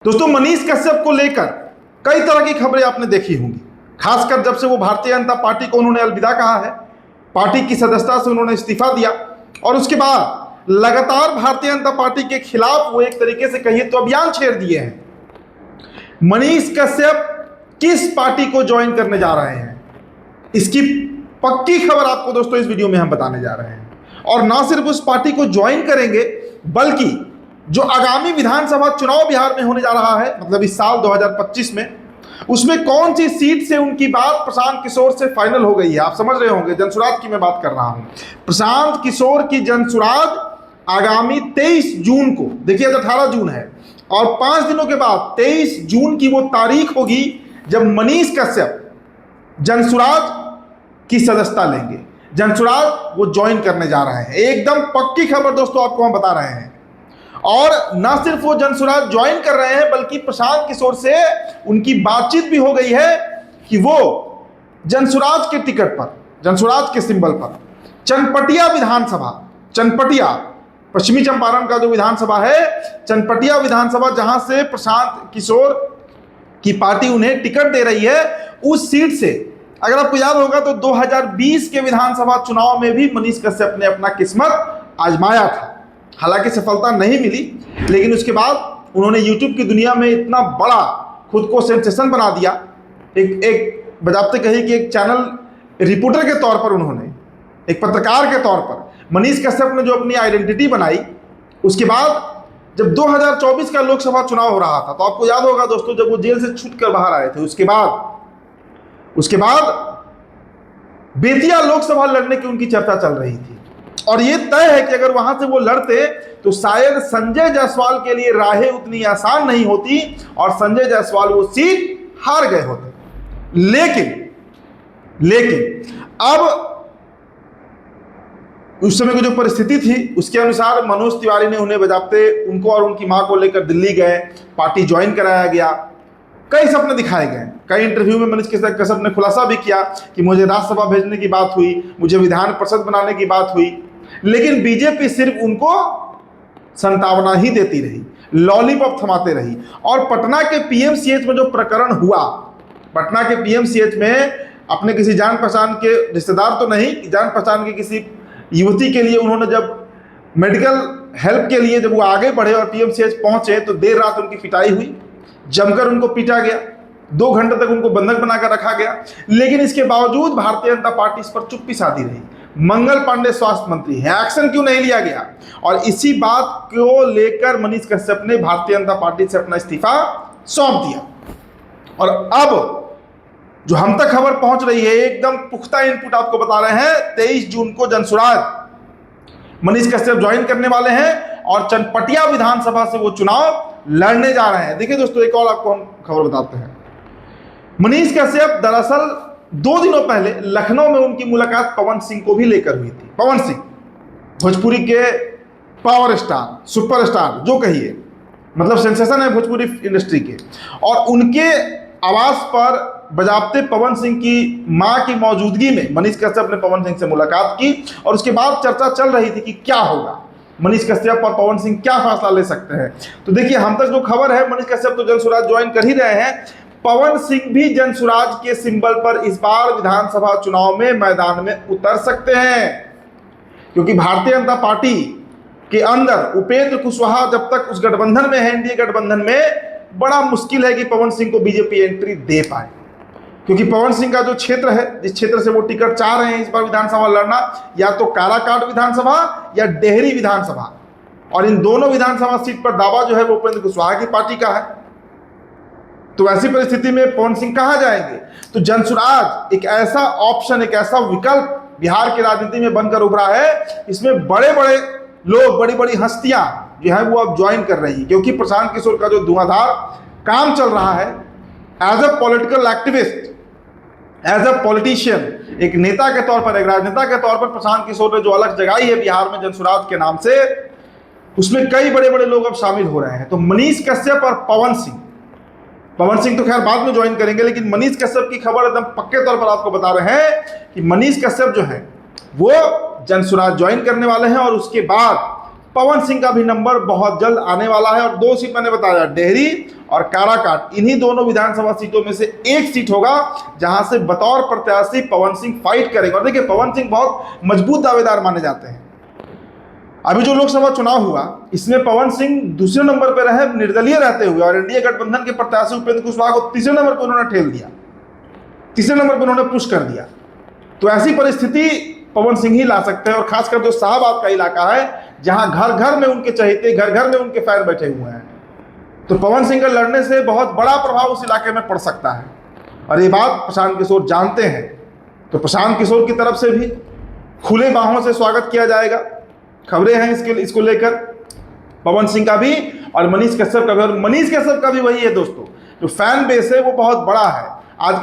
दोस्तों, मनीष कश्यप को लेकर कई तरह की खबरें आपने देखी होंगी, खासकर जब से वो भारतीय जनता पार्टी को उन्होंने अलविदा कहा है, पार्टी की सदस्यता से उन्होंने इस्तीफा दिया और उसके बाद लगातार भारतीय जनता पार्टी के खिलाफ वो एक तरीके से कहिए तो अभियान छेड़ दिए हैं। मनीष कश्यप किस पार्टी को ज्वाइन करने जा रहे हैं, इसकी पक्की खबर आपको दोस्तों इस वीडियो में हम बताने जा रहे हैं। और ना सिर्फ उस पार्टी को ज्वाइन करेंगे, बल्कि जो आगामी विधानसभा चुनाव बिहार में होने जा रहा है, मतलब इस साल 2025 में, उसमें कौन सी सीट से उनकी बात प्रशांत किशोर से फाइनल हो गई है। आप समझ रहे होंगे, जनसुराज की मैं बात कर रहा हूं। प्रशांत किशोर की जनसुराज आगामी 23 जून को, देखिए 18 जून है और 5 दिनों के बाद 23 जून की वो तारीख होगी जब मनीष कश्यप जनसुराज की सदस्यता लेंगे। जनसुराज वो ज्वाइन करने जा रहे हैं, एकदम पक्की खबर दोस्तों आपको हम बता रहे हैं। और न सिर्फ वो जनसुराज ज्वाइन कर रहे हैं, बल्कि प्रशांत किशोर से उनकी बातचीत भी हो गई है कि वो जनसुराज के टिकट पर, जनसुराज के सिंबल पर चनपटिया विधानसभा, चनपटिया पश्चिमी चंपारण का जो विधानसभा है, चनपटिया विधानसभा, जहां से प्रशांत किशोर की पार्टी उन्हें टिकट दे रही है, उस सीट से अगर आपको याद होगा तो 2020 के विधानसभा चुनाव में भी मनीष कश्यप ने अपना किस्मत आजमाया था। हालांकि सफलता नहीं मिली, लेकिन उसके बाद उन्होंने यूट्यूब की दुनिया में इतना बड़ा खुद को सेंसेशन बना दिया, एक बजाते कही कि एक चैनल रिपोर्टर के तौर पर, उन्होंने एक पत्रकार के तौर पर मनीष कश्यप ने जो अपनी आइडेंटिटी बनाई। उसके बाद जब 2024 का लोकसभा चुनाव हो रहा था, तो आपको याद होगा दोस्तों, जब वो जेल से छूटकर बाहर आए थे, उसके बाद बेतिया लोकसभा लड़ने की उनकी चर्चा चल रही थी और ये तय है कि अगर वहां से वो लड़ते तो शायद संजय जायसवाल के लिए राहें उतनी आसान नहीं होती और संजय जायसवाल वो सीट हार गए होते। लेकिन अब उस समय की जो परिस्थिति थी, उसके अनुसार मनोज तिवारी ने उन्हें बजाते, उनको और उनकी मां को लेकर दिल्ली गए, पार्टी ज्वाइन कराया गया, कई सपने दिखाए गए। कई इंटरव्यू में मनीष कश्यप ने खुलासा भी किया कि मुझे राज्यसभा भेजने की बात हुई, मुझे विधान परिषद बनाने की बात हुई, लेकिन बीजेपी सिर्फ उनको संतावना ही देती रही, लॉलीपॉप थमाते रही। और पटना के पीएमसीएच में जो प्रकरण हुआ, पटना के पीएमसीएच में अपने किसी जान पहचान के रिश्तेदार तो नहीं, जान पहचान की किसी युवती के लिए उन्होंने जब मेडिकल हेल्प के लिए जब वो आगे बढ़े और पीएमसीएच पहुंचे, तो देर रात उनकी पिटाई हुई, जमकर उनको पीटा गया, 2 घंटे तक उनको बंधक बनाकर रखा गया। लेकिन इसके बावजूद भारतीय जनता पार्टी इस पर चुप्पी साधी रही। मंगल पांडे स्वास्थ्य मंत्री हैं, एक्शन क्यों नहीं लिया गया? और इसी बात को लेकर मनीष कश्यप ने भारतीय जनता पार्टी से अपना इस्तीफा सौंप दिया। और अब जो हम तक खबर पहुंच रही है, एकदम पुख्ता इनपुट आपको बता रहे हैं, 23 जून को जनसुराज मनीष कश्यप ज्वाइन करने वाले हैं और चनपटिया विधानसभा से वो चुनाव लड़ने जा रहे हैं। देखिए दोस्तों, एक और आपको हम खबर बताते हैं। मनीष कश्यप दरअसल 2 दिनों पहले लखनऊ में उनकी मुलाकात पवन सिंह को भी लेकर हुई थी। पवन सिंह भोजपुरी के पावर स्टार, सुपरस्टार जो कहिए, मतलब सेंसेशन है भोजपुरी इंडस्ट्री के, और उनके आवास पर बजाते पवन सिंह की मां की मौजूदगी में मनीष कश्यप ने पवन सिंह से मुलाकात की और उसके बाद चर्चा चल रही थी कि क्या होगा, मनीष कश्यप और पवन सिंह क्या फैसला ले सकते हैं। तो देखिए, हम तक जो खबर है, मनीष कश्यप तो जनसुराज ज्वाइन कर ही रहे हैं, पवन सिंह भी जनसुराज के सिंबल पर इस बार विधानसभा चुनाव में मैदान में उतर सकते हैं, क्योंकि भारतीय जनता पार्टी के अंदर उपेंद्र कुशवाहा जब तक उस गठबंधन में है, एनडीए गठबंधन में, बड़ा मुश्किल है कि पवन सिंह को बीजेपी एंट्री दे पाए, क्योंकि पवन सिंह का जो क्षेत्र है, जिस क्षेत्र से वो टिकट चाह रहे हैं इस बार विधानसभा लड़ना, या तो काराकाट विधानसभा या डेहरी विधानसभा, और इन दोनों विधानसभा सीट पर दावा जो है वो उपेंद्र कुशवाहा की पार्टी का है। तो ऐसी परिस्थिति में पवन सिंह कहां जाएंगे? तो जनसुराज एक ऐसा ऑप्शन, एक ऐसा विकल्प बिहार की राजनीति में बनकर उभरा है, इसमें बड़े बड़े लोग, बड़ी बड़ी हस्तियां जो है वो अब ज्वाइन कर रही है, क्योंकि प्रशांत किशोर का जो धुआंधार काम चल रहा है as a political activist, as a politician, एक नेता के तौर पर, एक राजनेता के तौर पर प्रशांत किशोर ने जो अलग जगाई है बिहार में जनसुराज के नाम से, उसमें कई बड़े बड़े लोग अब शामिल हो रहे हैं। तो मनीष कश्यप और पवन सिंह तो खैर बाद में ज्वाइन करेंगे, लेकिन मनीष कश्यप की खबर एकदम पक्के तौर पर आपको बता रहे हैं कि मनीष कश्यप जो है वो जनसुराज ज्वाइन करने वाले हैं और उसके बाद पवन सिंह का भी नंबर बहुत जल्द आने वाला है और 2 सीट मैंने बताया, डेहरी और काराकाट, इन्हीं दोनों विधानसभा सीटों में से एक सीट होगा जहां से बतौर प्रत्याशी पवन सिंह फाइट करेंगे। और देखिए, पवन सिंह बहुत मजबूत दावेदार माने जाते हैं। अभी जो लोकसभा चुनाव हुआ इसमें पवन सिंह दूसरे नंबर पर रहे निर्दलीय रहते हुए, और एनडीए गठबंधन के प्रत्याशी उपेंद्र कुशवाहा को तीसरे नंबर पर उन्होंने ठेल दिया, तीसरे नंबर पर उन्होंने पुश कर दिया। तो ऐसी परिस्थिति पवन सिंह ही ला सकते हैं, और खासकर जो शाहबाद का इलाका है जहां घर घर में उनके चहेते, घर घर में उनके फैन बैठे हुए हैं, तो पवन सिंह के लड़ने से बहुत बड़ा प्रभाव उस इलाके में पड़ सकता है। और ये बात प्रशांत किशोर जानते हैं, तो प्रशांत किशोर की तरफ से भी खुले बाहों से स्वागत किया जाएगा। खबरें हैं इसको लेकर, पवन सिंह का भी और मनीष कश्यप का भी। और मनीष कश्यप का भी वही है दोस्तों, जो फैन बेस है वो बहुत बड़ा है, आज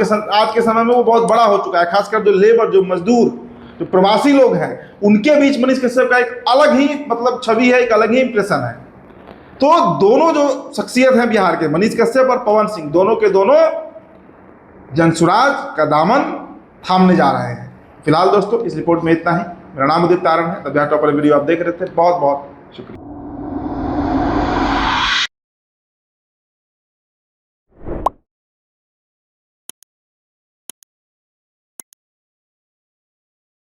के समय में वो बहुत बड़ा हो चुका है। खासकर जो लेबर, जो मजदूर, जो प्रवासी लोग हैं, उनके बीच मनीष कश्यप का एक अलग ही मतलब छवि है, एक अलग ही इंप्रेशन है। तो दोनों जो शख्सियत हैं बिहार के, मनीष कश्यप और पवन सिंह, दोनों के दोनों जनसुराज का दामन थामने जा रहे हैं। फिलहाल दोस्तों इस रिपोर्ट में इतना ही। मेरा नाम उदित तारण है, द बिहार टॉपर वीडियो आप देख रहे थे। बहुत बहुत शुक्रिया।